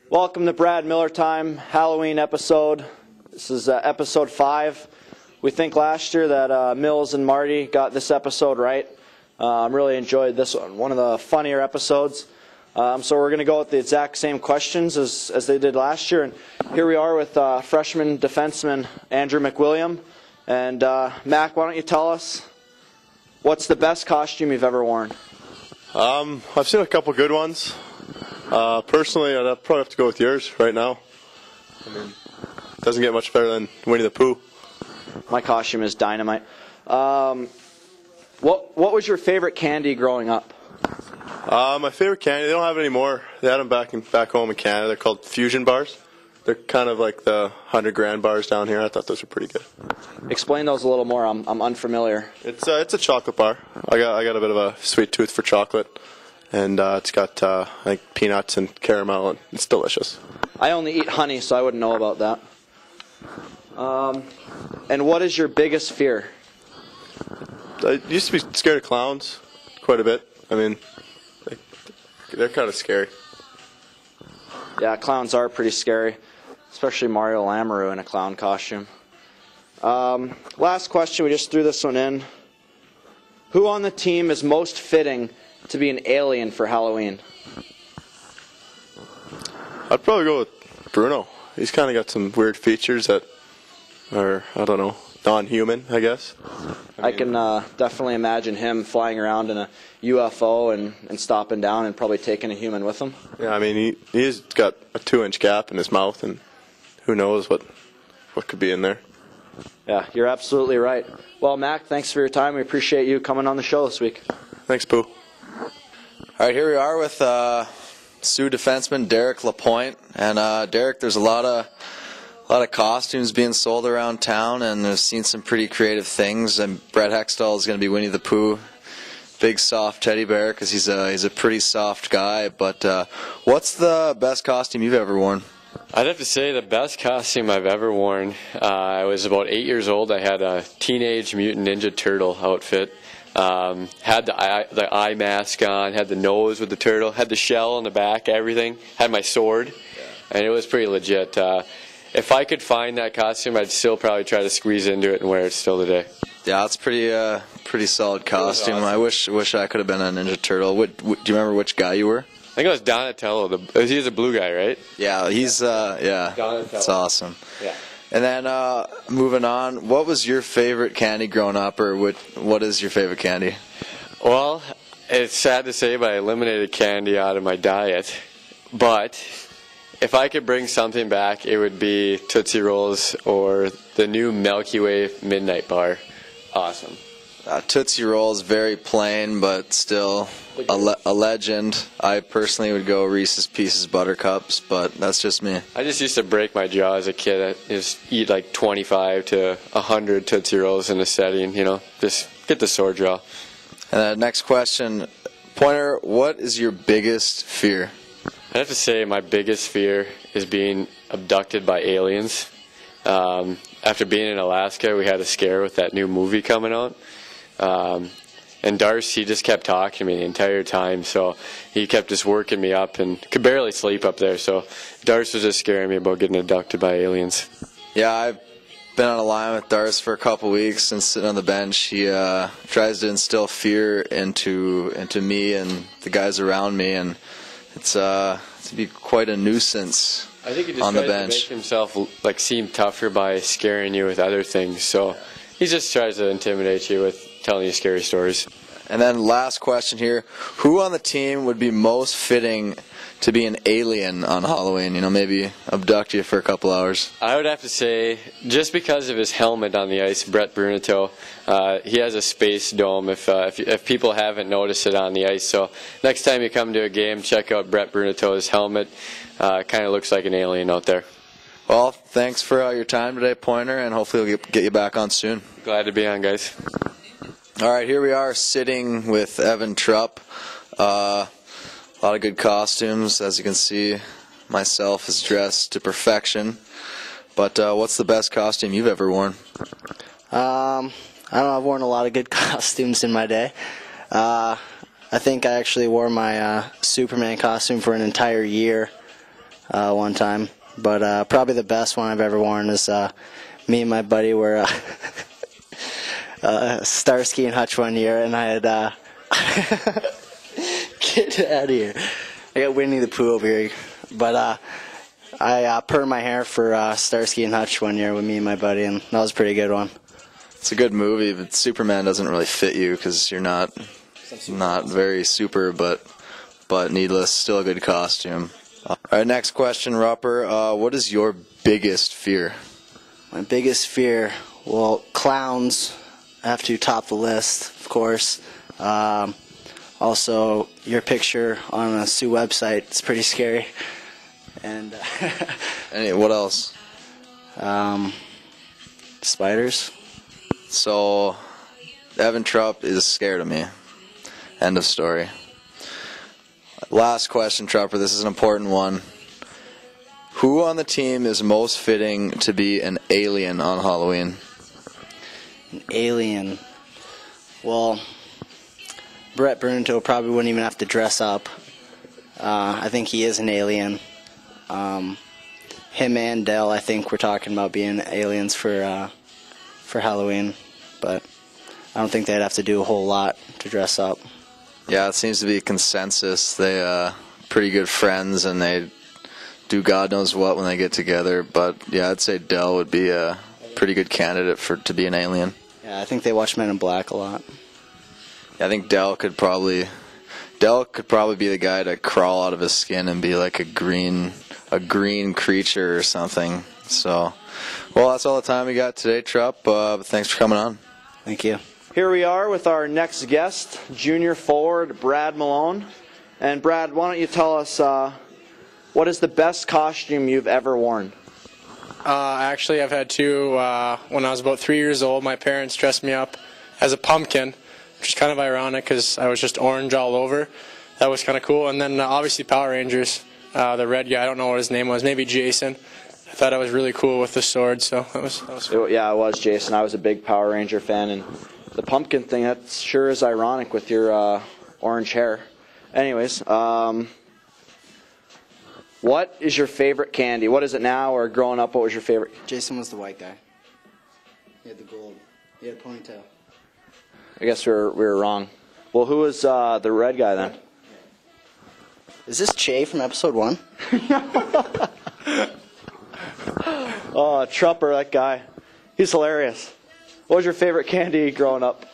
Welcome to Brad Miller Time Halloween episode. This is episode 5. We think last year that Mills and Marty got this episode right. Really enjoyed this one of the funnier episodes. So we're going to go with the exact same questions as they did last year. And here we are with freshman defenseman Andrew MacWilliam. And Mac, why don't you tell us what's the best costume you've ever worn? I've seen a couple good ones. Personally, I'd probably have to go with yours right now. I mean, it doesn't get much better than Winnie the Pooh. My costume is dynamite. What was your favorite candy growing up? My favorite candy, they don't have it anymore. They had them back home in Canada. They're called Fusion bars. They're kind of like the 100-gram bars down here. I thought those were pretty good. Explain those a little more. I'm unfamiliar. It's a chocolate bar. I got a bit of a sweet tooth for chocolate. And it's got like peanuts and caramel, and it's delicious. I only eat honey, so I wouldn't know about that. And what is your biggest fear? I used to be scared of clowns quite a bit. I mean, they're kind of scary. Yeah, clowns are pretty scary, especially Mario Lamoureux in a clown costume. Last question, we just threw this one in. Who on the team is most fitting to be an alien for Halloween? I'd probably go with Bruno. He's kind of got some weird features that are, I don't know, non-human, I guess. I can definitely imagine him flying around in a UFO and stopping down and probably taking a human with him. Yeah, I mean, he's got a 2-inch gap in his mouth, and who knows what could be in there. Yeah, you're absolutely right. Well, Mac, thanks for your time. We appreciate you coming on the show this week. Thanks, Pooh. All right, here we are with Sioux defenseman Derrick LaPoint, and Derrick, there's a lot of costumes being sold around town, and I've seen some pretty creative things. And Brett Hextall is going to be Winnie the Pooh, big soft teddy bear, because he's a pretty soft guy. But what's the best costume you've ever worn? I'd have to say the best costume I've ever worn. I was about 8 years old. I had a Teenage Mutant Ninja Turtle outfit. Had the eye mask on, had the nose with the turtle, had the shell on the back, everything. Had my sword, and it was pretty legit. If I could find that costume, I'd still probably try to squeeze into it and wear it still today. Yeah, it's pretty solid costume. Awesome. I wish I could have been a Ninja Turtle. Do you remember which guy you were? I think it was Donatello. He's a blue guy, right? Yeah, he's Donatello. It's awesome. Yeah. And then moving on, what was your favorite candy growing up, or what is your favorite candy? Well, it's sad to say, but I eliminated candy out of my diet. But if I could bring something back, it would be Tootsie Rolls or the new Milky Way Midnight Bar. Awesome. Tootsie Rolls, very plain, but still a legend. I personally would go Reese's Pieces Buttercups, but that's just me. I just used to break my jaw as a kid. I just eat like 25 to 100 Tootsie Rolls in a setting, just get the sore jaw. And the next question, Pointer, what is your biggest fear? I have to say my biggest fear is being abducted by aliens. After being in Alaska, we had a scare with that new movie coming out. And Darce, he just kept talking to me the entire time, so he kept just working me up and could barely sleep up there. So Darce was just scaring me about getting abducted by aliens. Yeah, I've been on a line with Darce for a couple weeks and sitting on the bench. He tries to instill fear into me and the guys around me, and it's to be quite a nuisance. I think he just on the tries bench. to make himself seem tougher by scaring you with other things. So he just tries to intimidate you with telling you scary stories. And then last question here, who on the team would be most fitting to be an alien on Halloween? Maybe abduct you for a couple hours. I would have to say, just because of his helmet on the ice, Brett Bruneteau, he has a space dome if people haven't noticed it on the ice. So next time you come to a game, check out Brett Bruneteau's helmet. Kind of looks like an alien out there. Well, thanks for your time today, Pointer, and hopefully we'll get you back on soon. Glad to be on, guys. All right, here we are sitting with Evan Trupp. A lot of good costumes. As you can see, myself is dressed to perfection. But what's the best costume you've ever worn? I don't know, I've worn a lot of good costumes in my day. I think I actually wore my Superman costume for an entire year. one time. But probably the best one I've ever worn is me and my buddy were Starsky and Hutch one year, and I had get out of here. I got Winnie the Pooh over here, but I permed my hair for Starsky and Hutch one year with me and my buddy, and that was a pretty good one. It's a good movie, but Superman doesn't really fit you because you're not very super, but needless, still a good costume. All right, next question, Rupper. What is your biggest fear? My biggest fear, well, clowns have to top the list, of course. Also, your picture on a Sioux website, it's pretty scary. And What else? Spiders. So, Evan Trupp is scared of me. End of story. Last question, Trupper. This is an important one. Who on the team is most fitting to be an alien on Halloween? An alien. Well, Brett Brunto probably wouldn't even have to dress up. I think he is an alien. Him and Dell, I think we're talking about being aliens for Halloween, but I don't think they'd have to do a whole lot to dress up. Yeah, it seems to be a consensus. They pretty good friends, and they do God knows what when they get together. But yeah, I'd say Dell would be a pretty good candidate to be an alien. Yeah, I think they watch Men in Black a lot. Yeah, I think Dell could probably be the guy to crawl out of his skin and be like a green creature or something. So, well, that's all the time we got today, Trupp. Thanks for coming on. Thank you. Here we are with our next guest, junior forward Brad Malone. And Brad, why don't you tell us what is the best costume you've ever worn? Actually, I've had two. When I was about 3 years old, my parents dressed me up as a pumpkin, which is kind of ironic because I was just orange all over. That was kind of cool. And then obviously Power Rangers, the red guy, I don't know what his name was, maybe Jason. I thought I was really cool with the sword, so that was cool. Yeah, it was Jason. I was a big Power Ranger fan, and the pumpkin thing, that sure is ironic with your orange hair. Anyways, what is your favorite candy? What is it now, or growing up, what was your favorite? Jason was the white guy. He had the gold. He had a ponytail. I guess we were wrong. Well, who was the red guy then? Is this Che from episode 1? Oh, Trupper, that guy. He's hilarious. What was your favorite candy growing up?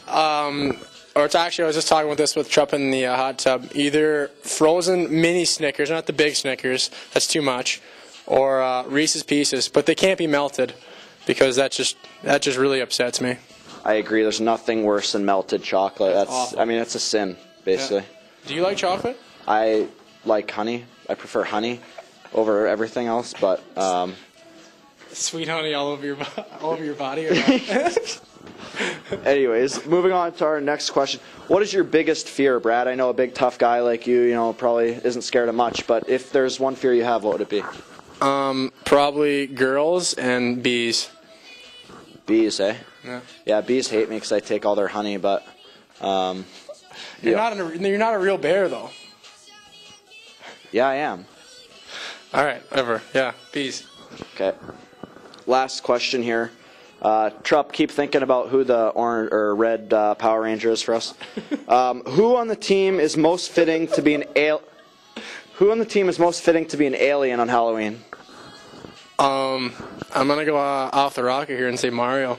Or it's actually, I was just talking with this with Trupp in the hot tub. Either frozen mini Snickers, not the big Snickers, that's too much, or Reese's Pieces, but they can't be melted because that just really upsets me. I agree. There's nothing worse than melted chocolate. That's awful. I mean, it's a sin, basically. Yeah. Do you like chocolate? I like honey. I prefer honey over everything else, but Sweet honey all over your body. anyways, moving on to our next question. What is your biggest fear, Brad? I know a big tough guy like you, probably isn't scared of much, but if there's one fear you have, what would it be? Probably girls and bees. Bees, eh? Yeah. Yeah, bees hate me because I take all their honey, but You're not a real bear though. Yeah, I am. All right, whatever. Yeah, bees. Okay. Last question here. Trupp, keep thinking about who the orange or red Power Ranger is for us. Who on the team is most fitting to be an alien on Halloween? I'm gonna go off the rocket here and say Mario.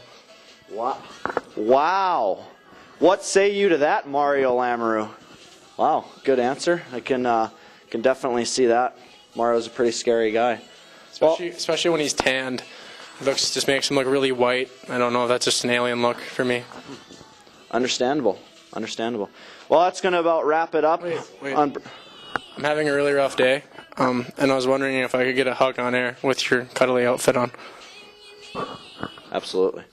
Wow. What say you to that, Mario Lamoureux? Wow, good answer. I can definitely see that. Mario's a pretty scary guy. Especially when he's tanned. Just makes him look really white. I don't know if that's just an alien look for me. Understandable. Well, that's going to about wrap it up. Wait. I'm having a really rough day, and I was wondering if I could get a hug on air with your cuddly outfit on. Absolutely.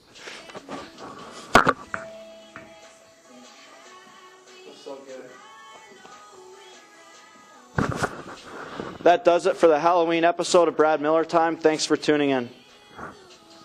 That does it for the Halloween episode of Brad Miller Time. Thanks for tuning in.